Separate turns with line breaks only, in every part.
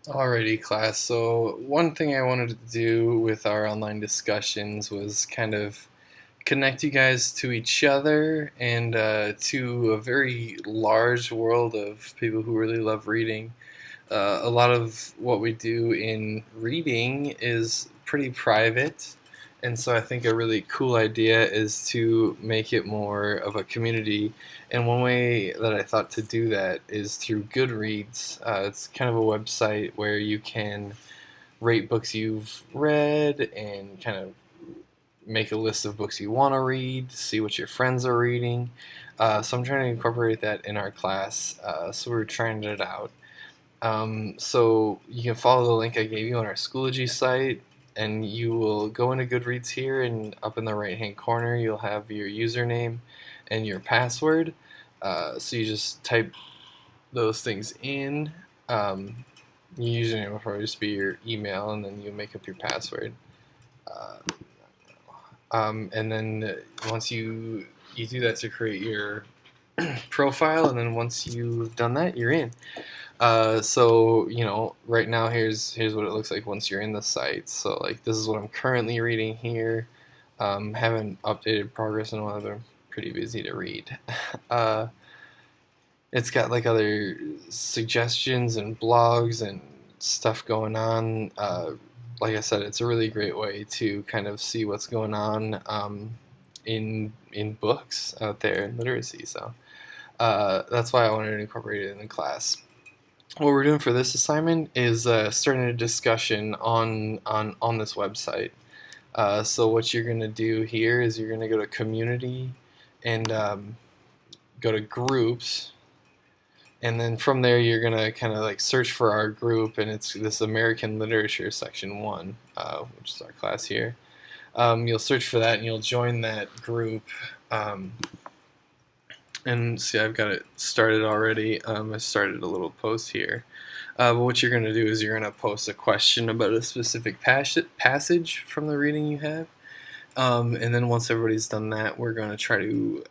Alrighty, class. So, one thing I wanted to do with our online discussions was kind of connect you guys to each other and to a very large world of people who really love reading. A lot of what we do in reading is pretty private, and so I think a really cool idea is to make it more of a community. And one way that I thought to do that is through Goodreads. It's kind of a website where you can rate books you've read and kind of make a list of books you want to read, see what your friends are reading. So I'm trying to incorporate that in our class. So we're trying it out. So you can follow the link I gave you on our Schoology site, and you will go into Goodreads here, and up in the right-hand corner, you'll have your username and your password. So you just type those things in. Your username will probably just be your email, and then you make up your password. Uh, and then once you do that to create your profile, and then once you've done that, you're in. So right now here's what it looks like once you're in the site. So like this is what I'm currently reading here. Haven't updated progress in a while. I've been pretty busy to read. uh, it's got like other suggestions and blogs and stuff going on. Like I said, it's a really great way to kind of see what's going on in books out there in literacy. So that's why I wanted to incorporate it in the class. What we're doing for this assignment is starting a discussion on this website. So what you're going to do here is you're going to go to community and go to groups, and then from there you're going to kind of like search for our group, and it's this American Literature section 1, which is our class here. You'll search for that and you'll join that group. And see, I've got it started already. I started a little post here. But what you're going to do is you're going to post a question about a specific passage from the reading you have. And then once everybody's done that, we're going to try to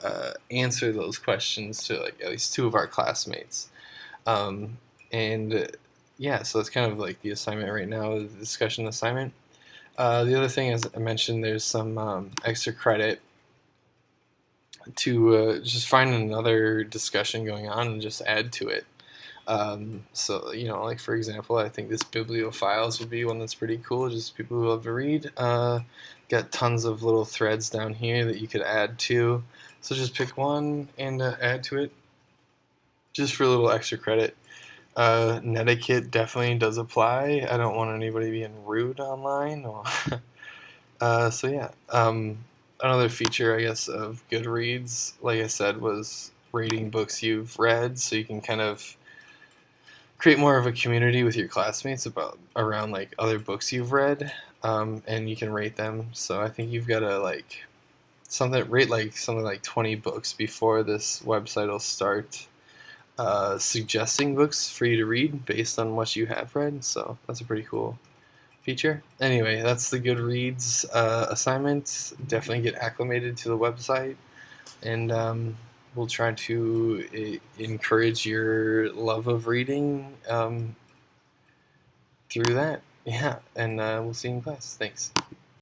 answer those questions to like at least 2 of our classmates. And yeah, so that's kind of like the assignment right now, the discussion assignment. The other thing, as I mentioned, there's some extra credit to just find another discussion going on and just add to it. So, like for example, I think this bibliophiles would be one that's pretty cool, just people who love to read. Got tons of little threads down here that you could add to. So just pick one and add to it, just for a little extra credit. Netiquette definitely does apply. I don't want anybody being rude online. So yeah. Another feature, I guess, of Goodreads, like I said, was rating books you've read, so you can kind of create more of a community with your classmates around like other books you've read, and you can rate them. So I think you've got to rate something like 20 books before this website will start suggesting books for you to read based on what you have read. So that's a pretty cool feature. Anyway, that's the Goodreads assignment. Definitely get acclimated to the website, and we'll try to encourage your love of reading through that. Yeah, and we'll see you in class. Thanks.